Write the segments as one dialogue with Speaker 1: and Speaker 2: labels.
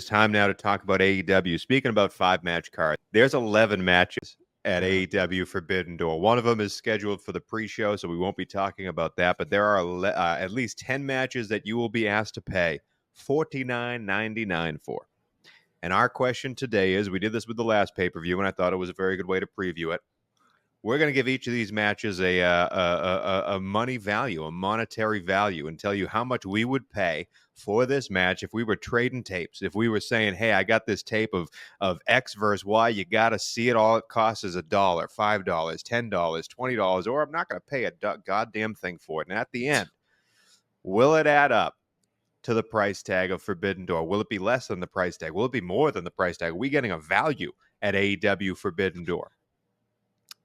Speaker 1: It's time now to talk about AEW. Speaking about 5-match cards, there's 11 matches at AEW Forbidden Door. One of them is scheduled for the pre-show, so we won't be talking about that. But there are at least 10 matches that you will be asked to pay $49.99 for. And our question today is, we did this with the last pay-per-view, and I thought it was a very good way to preview it. We're going to give each of these matches a money value, a monetary value, and tell you how much we would pay for this match if we were trading tapes. If we were saying, hey, I got this tape of X versus Y, you got to see it. All it costs is $1, $5, $10, $20, or I'm not going to pay a goddamn thing for it. And at the end, will it add up to the price tag of Forbidden Door? Will it be less than the price tag? Will it be more than the price tag? Are we getting a value at AEW Forbidden Door?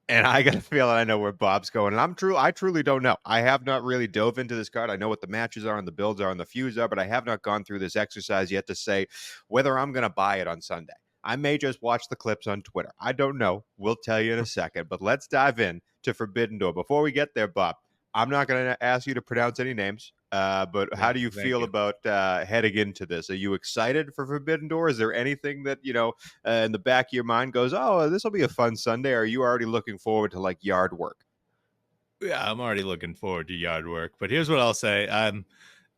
Speaker 1: And I got a feeling I know where Bob's going. And I truly don't know. I have not really dove into this card. I know what the matches are and the builds are and the feuds are, but I have not gone through this exercise yet to say whether I'm going to buy it on Sunday. I may just watch the clips on Twitter. I don't know. We'll tell you in a second. But let's dive in to Forbidden Door. Before we get there, Bob, I'm not going to ask you to pronounce any names. But how do you feel about heading into this? Are you excited for Forbidden Door? Is there anything that, in the back of your mind goes, oh, this will be a fun Sunday? Or are you already looking forward to like yard work?
Speaker 2: Yeah, I'm already looking forward to yard work. But here's what I'll say.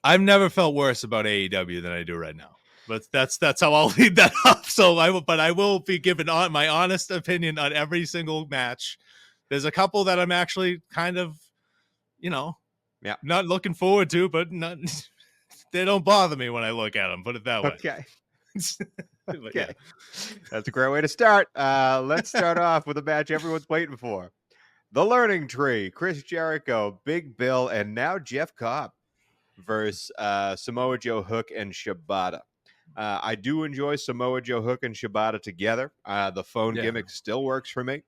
Speaker 2: I've never felt worse about AEW than I do right now. But that's how I'll lead that up. So I will be giving my honest opinion on every single match. There's a couple that I'm actually kind of, not looking forward to, but they don't bother me when I look at them. Put it that way.
Speaker 1: Okay. Okay. That's a great way to start. Let's start off with a match everyone's waiting for. The Learning Tree, Chris Jericho, Big Bill, and now Jeff Cobb versus Samoa Joe, Hook, and Shibata. I do enjoy Samoa Joe, Hook, and Shibata together. The phone gimmick still works for me.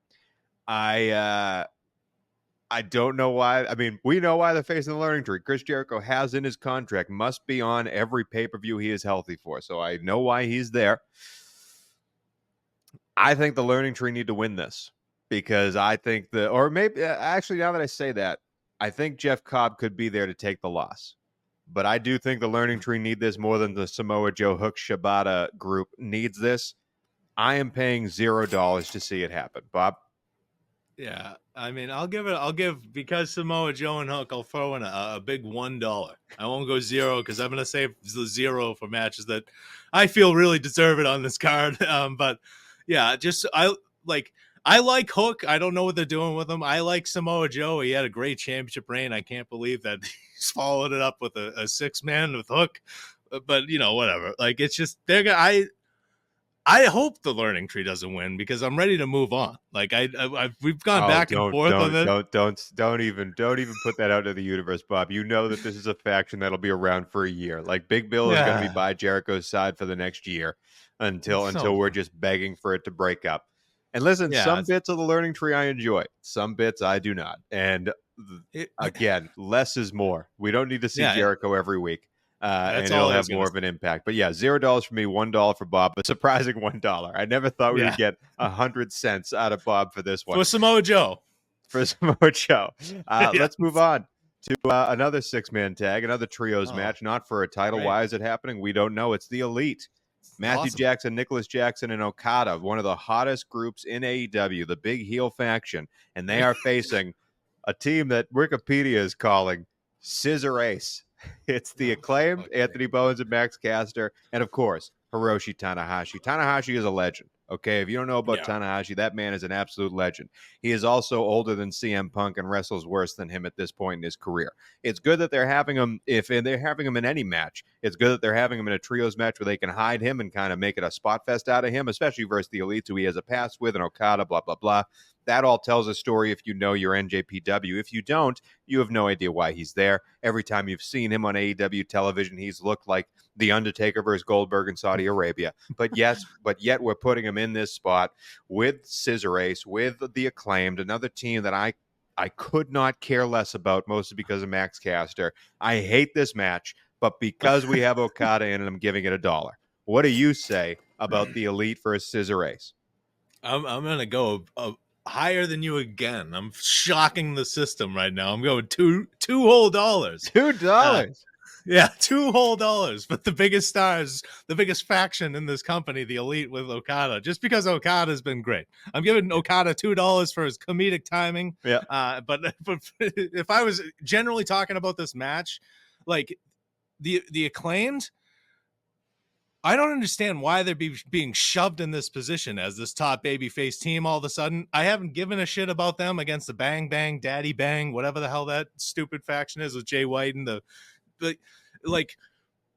Speaker 1: I don't know why. I mean, we know why they're facing the Learning Tree. Chris Jericho has in his contract, must be on every pay-per-view he is healthy for. So I know why he's there. I think the Learning Tree need to win this because I think actually, now that I say that, I think Jeff Cobb could be there to take the loss. But I do think the Learning Tree need this more than the Samoa Joe, Hook, Shibata group needs this. I am paying $0 to see it happen. Bob?
Speaker 2: Yeah, I mean, I'll give because Samoa Joe and Hook, I'll throw in a big $1. I won't go 0 because I'm going to save the 0 for matches that I feel really deserve it on this card. But yeah, I like Hook. I don't know what they're doing with him. I like Samoa Joe. He had a great championship reign. I can't believe that he's followed it up with a 6-man with Hook. But whatever. Like it's just I hope the Learning Tree doesn't win because I'm ready to move on. Like we've gone back and forth on it.
Speaker 1: Don't even put that out into the universe, Bob. You know that this is a faction that'll be around for a year. Like Big Bill is going to be by Jericho's side for the next year until we're just begging for it to break up. And listen, some bits of the Learning Tree I enjoy, some bits I do not. And again, less is more. We don't need to see Jericho every week. And it'll have more of an impact. But yeah, $0 for me, $1 for Bob, a surprising $1. I never thought we would get 100 cents out of Bob for this one.
Speaker 2: For Samoa Joe.
Speaker 1: Let's move on to another 6-man tag, another trios match, not for a title. Right. Why is it happening? We don't know. It's the Elite. Matthew Jackson, Nicholas Jackson, and Okada, one of the hottest groups in AEW, the big heel faction. And they are facing a team that Wikipedia is calling Scissor Ace. It's the Acclaimed, Anthony Bowens and Max Caster, and of course, Hiroshi Tanahashi. Tanahashi is a legend. Okay, if you don't know about Tanahashi, that man is an absolute legend. He is also older than CM Punk and wrestles worse than him at this point in his career. It's good that they're having him, if they're having him in any match, it's good that they're having him in a trios match where they can hide him and kind of make it a spot fest out of him, especially versus the Elites who he has a past with and Okada, blah, blah, blah. That all tells a story if you know your NJPW. If you don't, you have no idea why he's there. Every time you've seen him on AEW television, he's looked like The Undertaker versus Goldberg in Saudi Arabia. But yet we're putting him in this spot with Scissor Ace, with the Acclaimed, another team that I could not care less about, mostly because of Max Caster. I hate this match, but because we have Okada in it, I'm giving it $1. What do you say about the Elite versus Scissor Ace?
Speaker 2: I'm going to go higher than you again. I'm shocking the system right now. I'm going $2 whole.
Speaker 1: $2.
Speaker 2: Yeah, $2 whole, but the biggest stars, the biggest faction in this company, the Elite with Okada, just because Okada's been great. I'm giving Okada $2 for his comedic timing.
Speaker 1: Yeah.
Speaker 2: But if I was generally talking about this match, like the Acclaimed, I don't understand why they're being shoved in this position as this top babyface team all of a sudden. I haven't given a shit about them against the Bang Bang, Daddy Bang, whatever the hell that stupid faction is with Jay White and the like.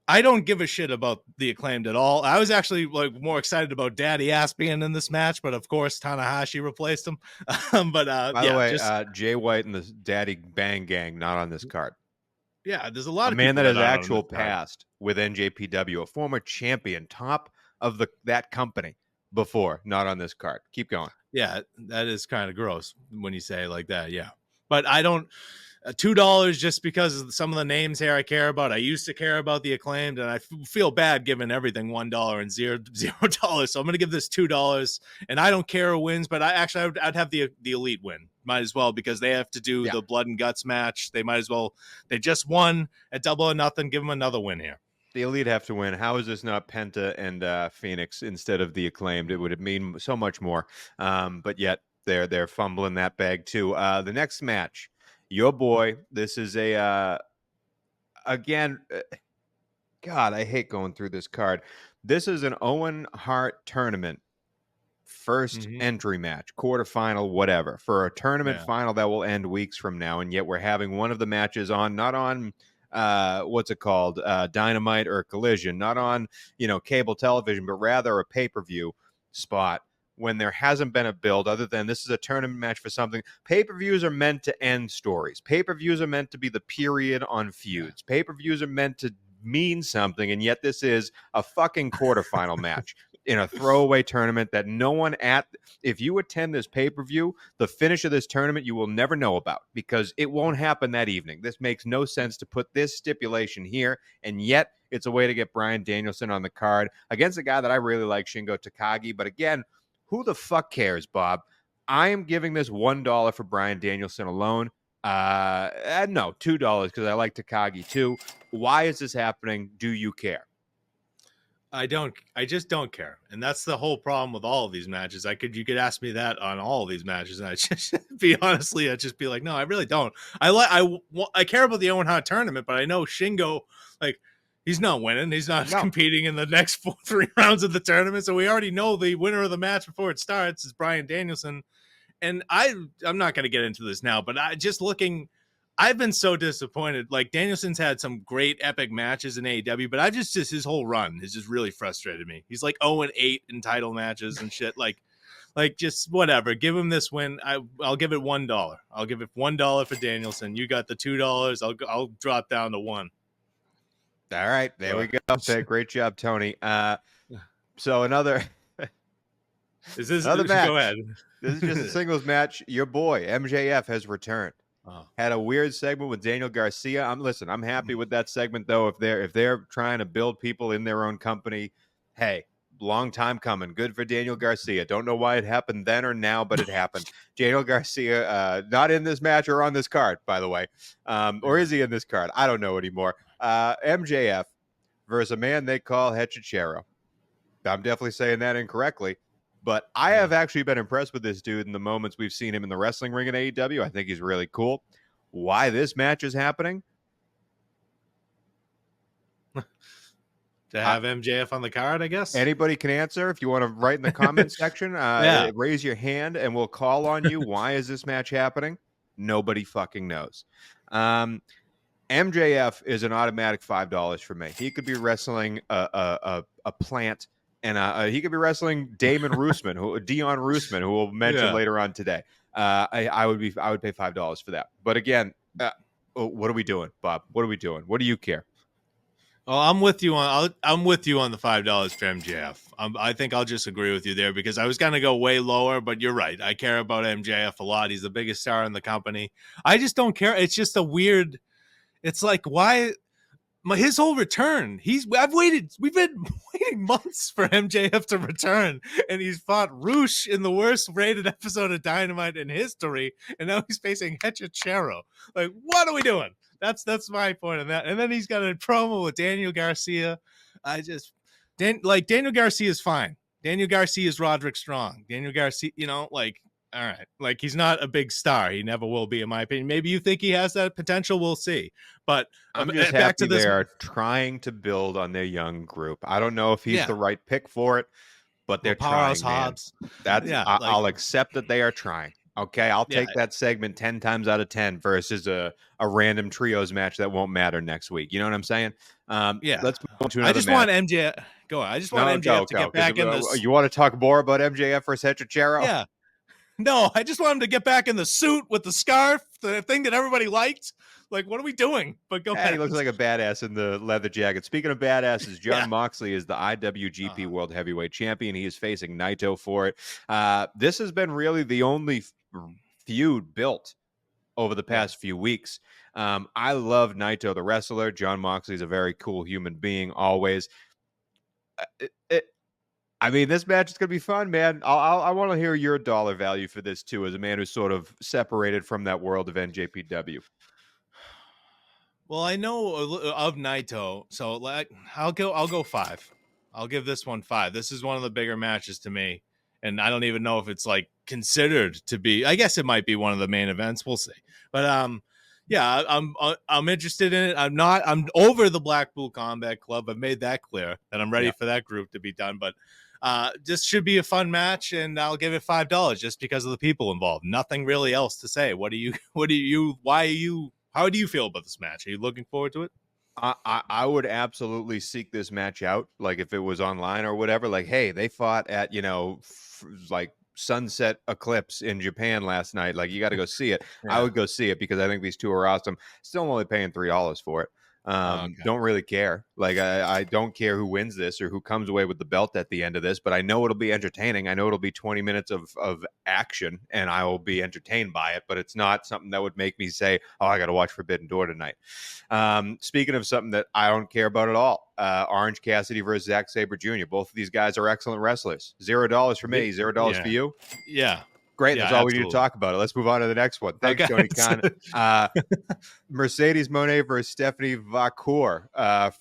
Speaker 2: I don't give a shit about the Acclaimed at all. I was actually like more excited about Daddy Ass being in this match, but of course Tanahashi replaced him.
Speaker 1: By the way, Jay White and the Daddy Bang Gang not on this card.
Speaker 2: Yeah, there's a lot
Speaker 1: a
Speaker 2: of
Speaker 1: man
Speaker 2: people
Speaker 1: that has
Speaker 2: aren't on
Speaker 1: actual
Speaker 2: this card.
Speaker 1: past with NJPW, a former champion, top of that company before, not on this card. Keep going.
Speaker 2: Yeah, that is kind of gross when you say it like that. Yeah, but I don't. $2 just because of some of the names here I care about. I used to care about the Acclaimed, and I feel bad giving everything $1 and $0. So I'm going to give this $2, and I don't care who wins, but I'd have the Elite win. Might as well, because they have to do the blood and guts match. They might as well. They just won at Double or Nothing. Give them another win here.
Speaker 1: The Elite have to win. How is this not Penta and Phoenix instead of the Acclaimed? It would mean so much more. But yet they're fumbling that bag too. The next match. Your boy, this is again, God, I hate going through this card. This is an Owen Hart tournament first entry match, quarterfinal, whatever, for a tournament final that will end weeks from now. And yet we're having one of the matches not on what's it called? Dynamite or Collision, not on, cable television, but rather a pay-per-view spot. When there hasn't been a build other than this is a tournament match for something. Pay-per-views are meant to end stories. Pay-per-views are meant to be the period on feuds. Pay-per-views are meant to mean something, and yet this is a fucking quarterfinal match in a throwaway tournament that no one if you attend this pay-per-view, the finish of this tournament you will never know about because it won't happen that evening. This makes no sense to put this stipulation here, and yet it's a way to get Bryan Danielson on the card against a guy that I really like, Shingo Takagi. But again, who the fuck cares, Bob? I am giving this $1 for Bryan Danielson alone. No, $2 because I like Takagi too. Why is this happening? Do you care?
Speaker 2: I just don't care. And that's the whole problem with all of these matches. You could ask me that on all of these matches, and I'd just I'd just be like, no, I really don't. I care about the Owen Hart tournament, but I know Shingo, like, he's not winning. He's not competing in the next 3 rounds of the tournament. So we already know the winner of the match before it starts is Bryan Danielson. And I'm not going to get into this now, but I've been so disappointed. Like, Danielson's had some great epic matches in AEW, but I've just his whole run has just really frustrated me. He's like 0-8 in title matches and shit. Like just whatever. Give him this win. I'll give it $1. I'll give it $1 for Danielson. You got the $2. I'll drop down to $1.
Speaker 1: All right, there we go. Great job, Tony. So another match.
Speaker 2: Go ahead.
Speaker 1: This is just a singles match. Your boy MJF has returned. Had a weird segment with Daniel Garcia. I'm happy with that segment though. If they're trying to build people in their own company, hey, long time coming. Good for Daniel Garcia. Don't know why it happened then or now, but it happened. Daniel Garcia, not in this match or on this card, by the way. Or is he in this card? I don't know anymore. MJF versus a man they call Hechicero. I'm definitely saying that incorrectly, but I have actually been impressed with this dude in the moments we've seen him in the wrestling ring in AEW. I think he's really cool. Why this match is happening?
Speaker 2: To have MJF on the card, I guess.
Speaker 1: Anybody can answer. If you want to write in the comment section, raise your hand and we'll call on you. Why is this match happening? Nobody fucking knows. MJF is an automatic $5 for me. He could be wrestling a plant, and he could be wrestling Dion Roosman, who we'll mention later on today. I would pay $5 for that. But again, what are we doing, Bob? What are we doing? What do you care?
Speaker 2: Well, I'm with you on the $5 for MJF. I think I'll just agree with you there because I was going to go way lower, but you're right. I care about MJF a lot. He's the biggest star in the company. I just don't care. It's just a weird. It's like, why? his whole return. We've been waiting months for MJF to return, and he's fought Roosh in the worst rated episode of Dynamite in history, and now he's facing Hechicero. Like, what are we doing? That's my point on that. And then he's got a promo with Daniel Garcia. Daniel Garcia is fine. Daniel Garcia is Roderick Strong. Daniel Garcia, all right. Like, he's not a big star. He never will be, in my opinion. Maybe you think he has that potential. We'll see. But
Speaker 1: I'm just
Speaker 2: back
Speaker 1: happy
Speaker 2: to this.
Speaker 1: they are trying to build on their young group. I don't know if he's the right pick for it, but they're trying, man. I'll accept that they are trying. Okay, I'll take that segment 10 times out of 10 versus a random trios match that won't matter next week. You know what I'm saying? Let's move on to another
Speaker 2: I just want MJF. Go on. I just want MJF to get back in this.
Speaker 1: You want to talk more about MJF versus Hechicero?
Speaker 2: Yeah. No, I just want him to get back in the suit with the scarf, the thing that everybody liked. Like, what are we doing? But go ahead.
Speaker 1: He looks like a badass in the leather jacket. Speaking of badasses, John Moxley is the IWGP World Heavyweight Champion. He is facing Naito for it. This has been really the only feud built over the past few weeks. I love Naito, the wrestler. John Moxley is a very cool human being, always. I mean, this match is going to be fun, man. I want to hear your dollar value for this, too, as a man who's sort of separated from that world of NJPW.
Speaker 2: Well, I know of Naito, so I'll go 5. I'll give this one 5. This is one of the bigger matches to me, and I don't even know if it's like considered to be. I guess it might be one of the main events. We'll see. But I'm interested in it. I'm over the Blackpool Combat Club. I've made that clear that I'm ready for that group to be done. But this should be a fun match, and I'll give it $5 just because of the people involved. Nothing really else to say. How do you feel about this match? Are you looking forward to it?
Speaker 1: I would absolutely seek this match out. Like, if it was online or whatever, like, hey, they fought at, like Sunset Eclipse in Japan last night. Like, you got to go see it. I would go see it because I think these two are awesome. Still only paying $3 for it. Don't really care. Like, I don't care who wins this or who comes away with the belt at the end of this, but I know it'll be entertaining. I know it'll be 20 minutes of action, and I will be entertained by it, but it's not something that would make me say, oh, I got to watch Forbidden Door tonight. Speaking of something that I don't care about at all, Orange Cassidy versus Zack Sabre Jr. Both of these guys are excellent wrestlers. $0 for me, $0 for you.
Speaker 2: Yeah.
Speaker 1: Great. That's all we need to talk about. Let's move on to the next one. Thanks, Tony Khan. Mercedes Moné versus Stephanie Vacour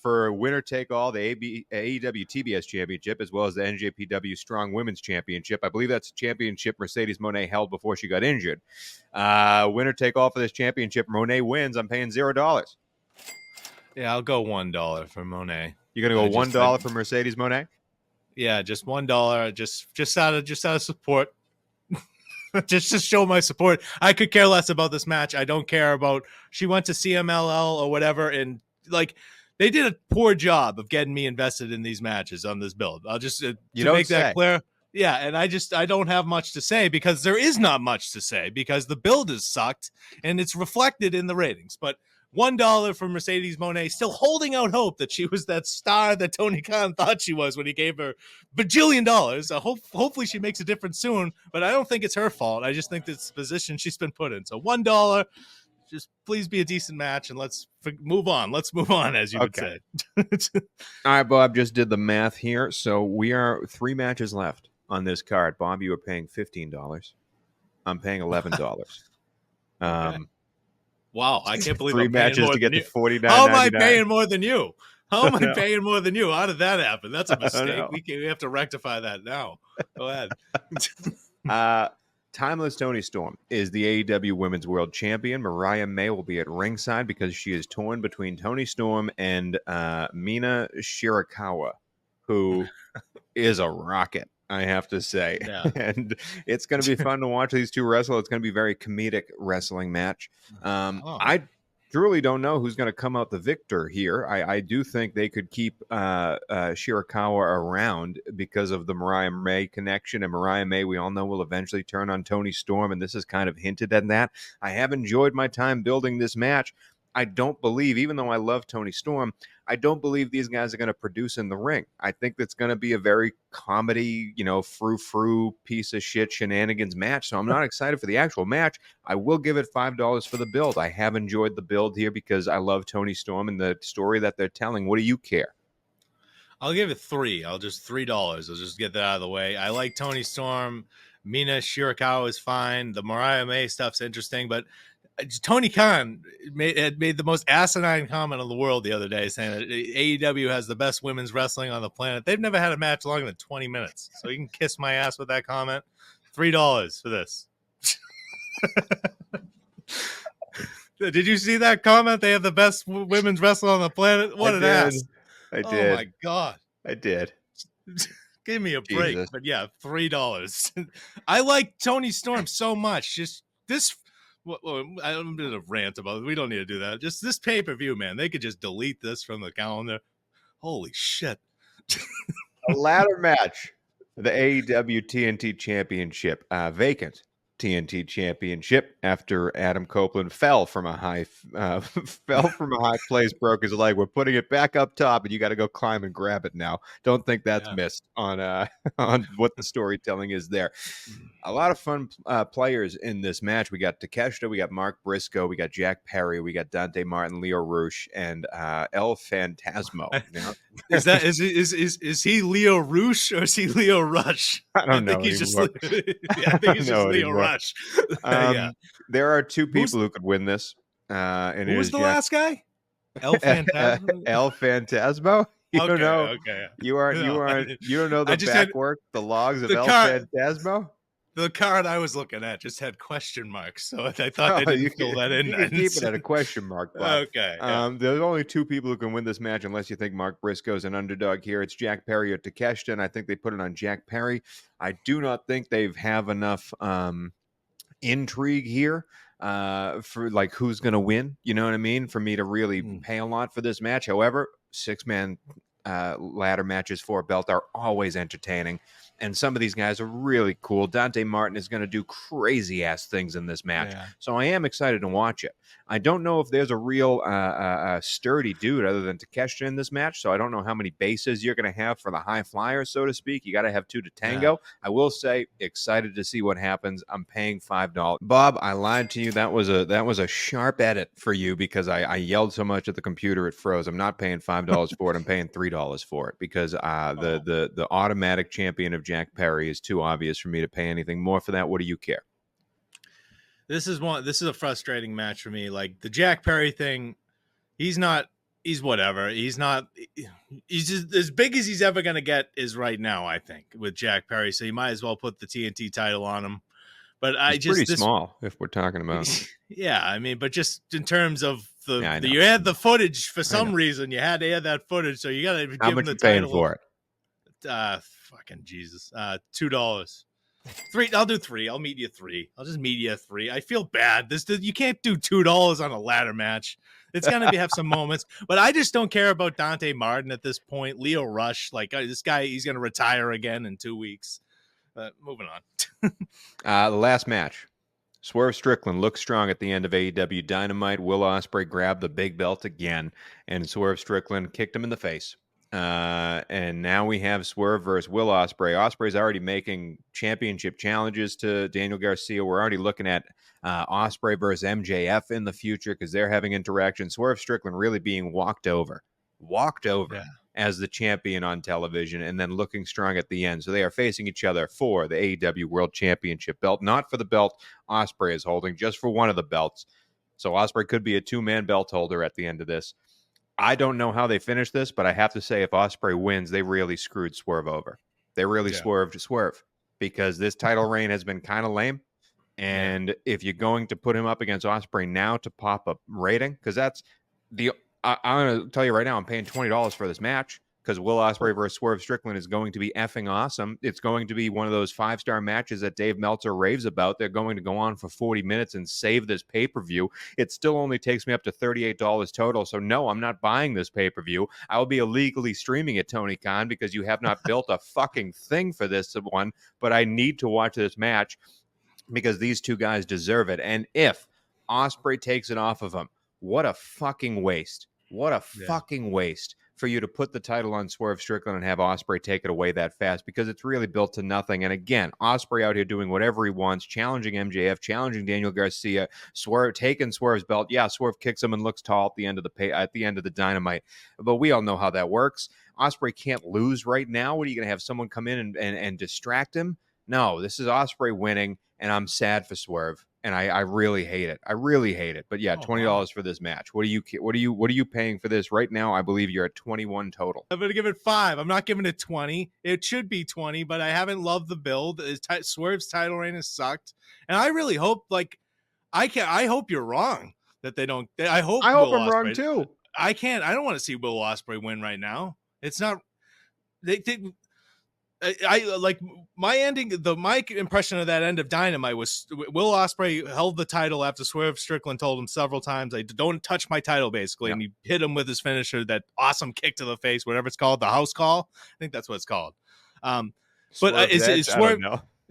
Speaker 1: for winner-take-all, the AEW TBS Championship, as well as the NJPW Strong Women's Championship. I believe that's a championship Mercedes Moné held before she got injured. Winner-take-all for this championship. Moné wins. I'm paying $0.
Speaker 2: Yeah, I'll go $1 for Moné.
Speaker 1: You're going to go $1 for Mercedes Moné?
Speaker 2: Yeah, just $1. Just out of support. just to show my support. I could care less about this match. I don't care about she went to CMLL or whatever, and like they did a poor job of getting me invested in these matches on this build. I'll just to make that clear. Yeah, and I don't have much to say because there is not much to say because the build is sucked and it's reflected in the ratings. But $1 for Mercedes Moné, still holding out hope that she was that star that Tony Khan thought she was when he gave her bajillion dollars. Hopefully she makes a difference soon, but I don't think it's her fault. I just think it's the position she's been put in. So $1, just please be a decent match, and let's move on. Let's move on, as you would say.
Speaker 1: All right, Bob, just did the math here. So we are 3 matches left on this card. Bob, you are paying $15. I'm paying $11.
Speaker 2: Okay. Wow, I can't believe
Speaker 1: 3
Speaker 2: I'm
Speaker 1: matches
Speaker 2: to
Speaker 1: get to $49.99.
Speaker 2: How am I paying more than you? How am I paying more than you? How did that happen? That's a mistake. We have to rectify that now. Go ahead.
Speaker 1: Timeless Toni Storm is the AEW Women's World Champion. Mariah May will be at ringside because she is torn between Toni Storm and Mina Shirakawa, who is a rocket, I have to say. Yeah. And it's going to be fun to watch these two wrestle. It's going to be a very comedic wrestling match. I truly don't know who's going to come out the victor here. I do think they could keep Shirakawa around because of the Mariah May connection. And Mariah May, we all know, will eventually turn on Toni Storm, and this is kind of hinted at that. I have enjoyed my time building this match. I don't believe, even though I love Tony Storm, I don't believe these guys are going to produce in the ring. I think that's going to be a very comedy, frou-frou piece of shit shenanigans match. So I'm not excited for the actual match. I will give it $5 for the build. I have enjoyed the build here because I love Tony Storm and the story that they're telling. What do you care?
Speaker 2: I'll give it $3. I'll just $3. I'll just get that out of the way. I like Tony Storm. Mina Shirakawa is fine. The Mariah May stuff's interesting, but Tony Khan had made the most asinine comment in the world the other day, saying that AEW has the best women's wrestling on the planet. They've never had a match longer than 20 minutes, so you can kiss my ass with that comment. $3 for this. Did you see that comment? They have the best women's wrestling on the planet. What an ass!
Speaker 1: I did.
Speaker 2: Oh my god!
Speaker 1: I did.
Speaker 2: Give me a break.
Speaker 1: Jesus.
Speaker 2: But yeah, $3. I like Tony Storm so much. Just this. I'm going to rant about it. We don't need to do that. Just this pay-per-view, man. They could just delete this from the calendar. Holy shit.
Speaker 1: A ladder match for the AEW TNT Championship. Vacant TNT Championship after Adam Copeland fell from a high place, broke his leg. We're putting it back up top, and you got to go climb and grab it now. Don't think that's missed on on what the storytelling is there. A lot of fun players in this match. We got Takeshita, we got Mark Briscoe, we got Jack Perry, we got Dante Martin, Leo Rush, and El Phantasmo.
Speaker 2: Is he Leo Rush or is he Leo Rush?
Speaker 1: I don't know.
Speaker 2: He's just, I think he's just Leo Rush.
Speaker 1: There are two people who could win this. And
Speaker 2: who was the last guy? El Phantasmo.
Speaker 1: El Phantasmo. You don't know.
Speaker 2: Okay.
Speaker 1: You don't know the backwork, the logs of El Phantasmo.
Speaker 2: The card I was looking at just had question marks, so I thought they didn't fill that in.
Speaker 1: You can keep it at a question mark, Bob.
Speaker 2: Okay.
Speaker 1: There's only two people who can win this match, unless you think Mark Briscoe's an underdog here. It's Jack Perry or Takeshita, and I think they put it on Jack Perry. I do not think they have enough intrigue here for like who's going to win. You know what I mean? For me to really pay a lot for this match. However, 6-man ladder matches for a belt are always entertaining. And some of these guys are really cool. Dante Martin is going to do crazy-ass things in this match. Yeah. So I am excited to watch it. I don't know if there's a real sturdy dude other than Takeshita in this match, so I don't know how many bases you're going to have for the high flyers, so to speak. You got to have two to tango. Yeah. I will say, excited to see what happens. I'm paying $5. Bob, I lied to you. That was a sharp edit for you because I yelled so much at the computer it froze. I'm not paying $5 for it. I'm paying $3 for it because the automatic champion of Jack Perry is too obvious for me to pay anything more for that. What do you care?
Speaker 2: This is a frustrating match for me. Like the Jack Perry thing, he's whatever. He's just as big as he's ever going to get is right now, I think, with Jack Perry. So you might as well put the TNT title on him. But
Speaker 1: he's pretty small if we're talking about.
Speaker 2: Yeah, I mean, but just in terms of you had the footage for some reason. You had to add that footage, so you got to give him the title.
Speaker 1: Paying for it?
Speaker 2: Fucking Jesus. $2. $3. I'll do $3. I'll meet you $3. I'll just meet you $3. I feel bad. You can't do $2 on a ladder match. It's gonna have some moments, but I just don't care about Dante Martin at this point. Leo Rush, like this guy, he's gonna retire again in 2 weeks. Moving on.
Speaker 1: The last match. Swerve Strickland looked strong at the end of AEW Dynamite. Will Ospreay grabbed the big belt again, and Swerve Strickland kicked him in the face. And now we have Swerve versus Will Ospreay. Ospreay's already making championship challenges to Daniel Garcia. We're already looking at Ospreay versus MJF in the future because they're having interaction. Swerve Strickland really being walked over as the champion on television and then looking strong at the end. So they are facing each other for the AEW World Championship belt, not for the belt Ospreay is holding, just for one of the belts. So Ospreay could be a 2-man belt holder at the end of this. I don't know how they finish this, but I have to say if Ospreay wins, they really screwed Swerve over. They really swerved Swerve because this title reign has been kind of lame. And if you're going to put him up against Ospreay now to pop a rating, because that's I'm going to tell you right now, I'm paying $20 for this match because Will Ospreay versus Swerve Strickland is going to be effing awesome. It's going to be one of those 5-star matches that Dave Meltzer raves about. They're going to go on for 40 minutes and save this pay-per-view. It still only takes me up to $38 total. So no, I'm not buying this pay-per-view. I will be illegally streaming it, Tony Khan, because you have not built a fucking thing for this one. But I need to watch this match because these two guys deserve it. And if Ospreay takes it off of him, What a fucking waste. What a
Speaker 2: Yeah.
Speaker 1: fucking waste for you to put the title on Swerve Strickland and have Ospreay take it away that fast, because it's really built to nothing. And again, Ospreay out here doing whatever he wants, challenging MJF, challenging Daniel Garcia, Swerve taking Swerve's belt. Yeah, Swerve kicks him and looks tall at the end of the Dynamite, but we all know how that works. Ospreay can't lose right now. What are you going to have someone come in and distract him? No, this is Ospreay winning, and I'm sad for Swerve. And I really hate it. I really hate it. But yeah, $20 for this match. What are you paying for this right now? I believe you're at 21 total.
Speaker 2: I'm gonna give it 5. I'm not giving it 20. It should be 20, but I haven't loved the build. Swerve's title reign has sucked, and I really hope I hope you're wrong that they don't. I hope
Speaker 1: I'm wrong too.
Speaker 2: I don't want to see Will Ospreay win right now. It's not. I like my ending. My impression of that end of Dynamite was Will Ospreay held the title after Swerve Strickland told him several times, "I don't touch my title," basically, and he hit him with his finisher, that awesome kick to the face, whatever it's called, the house call. I think that's what it's called. But is Swerve?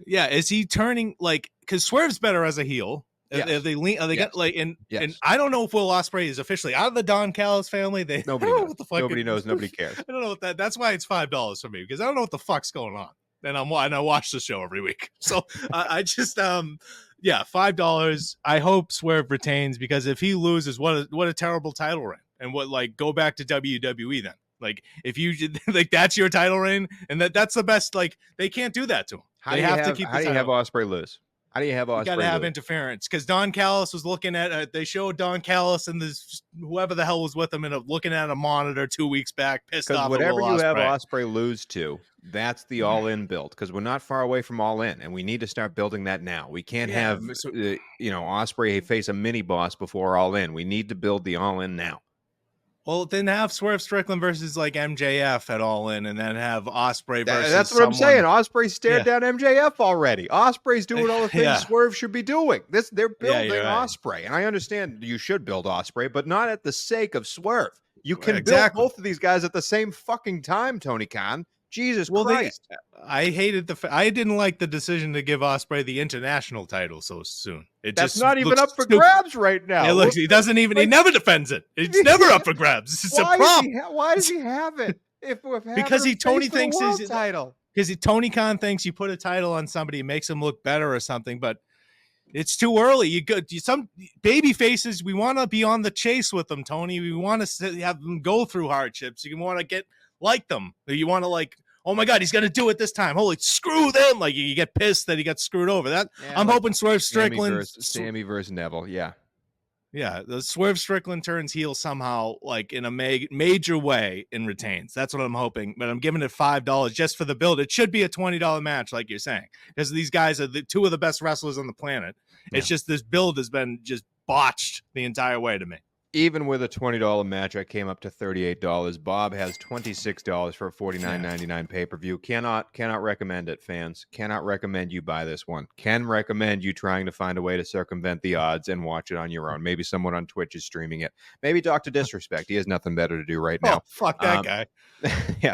Speaker 2: Yeah, is he turning because Swerve's better as a heel?
Speaker 1: Yes.
Speaker 2: Are they
Speaker 1: Yes.
Speaker 2: got and I don't know if Will Ospreay is officially out of the Don Callis family.
Speaker 1: Nobody knows. Nobody knows. Nobody cares.
Speaker 2: I don't know what that's why it's $5 for me, because I don't know what the fuck's going on. And I watch the show every week. So I just $5. I hope Swerve retains, because if he loses, what a terrible title reign. And go back to WWE then. If you that's your title reign, and that's the best. They can't do that to him.
Speaker 1: How do you have Ospreay lose? How do you have Ospreay? You got
Speaker 2: to have interference, because Don Callis was looking at. They showed Don Callis and this whoever the hell was with him, and looking at a monitor 2 weeks back, pissed off.
Speaker 1: Whatever you have Ospreay lose to, that's the all-in build. Because we're not far away from all-in, and we need to start building that now. We can't have Ospreay face a mini boss before all-in. We need to build the all-in now.
Speaker 2: Well, then have Swerve Strickland versus MJF at All In, and then have Ospreay versus.
Speaker 1: That's what I'm saying. Ospreay stared down MJF already. Ospreay's doing all the things Swerve should be doing. They're building Ospreay, and I understand you should build Ospreay, but not at the sake of Swerve. You can build both of these guys at the same fucking time, Tony Khan. Jesus Christ.
Speaker 2: I didn't like the decision to give Ospreay the international title so soon.
Speaker 1: That's not even up for grabs right now.
Speaker 2: He doesn't even. He never defends it. It's never up for grabs. It's a prop.
Speaker 1: Why does he have it?
Speaker 2: Because Tony thinks his title. Because Tony Khan thinks you put a title on somebody, it makes them look better or something. But it's too early. Some baby faces. We want to be on the chase with them, Tony. We want to have them go through hardships. You want to get like them. You want to oh my God, he's going to do it this time. Holy, screw them. You get pissed that he got screwed over. I'm hoping Swerve Strickland.
Speaker 1: Sammy versus Neville, yeah.
Speaker 2: Yeah, the Swerve Strickland turns heel somehow, in a major way, and retains. That's what I'm hoping. But I'm giving it $5 just for the build. It should be a $20 match, like you're saying, because these guys are the two of the best wrestlers on the planet. Yeah. It's just this build has been just botched the entire way to me.
Speaker 1: Even with a $20 match, I came up to $38. Bob has $26 for a $49.99 pay-per-view. Cannot recommend it, fans. Cannot recommend you buy this one. Can recommend you trying to find a way to circumvent the odds and watch it on your own. Maybe someone on Twitch is streaming it. Maybe Dr. Disrespect. He has nothing better to do right now.
Speaker 2: Oh, fuck that guy.
Speaker 1: Yeah.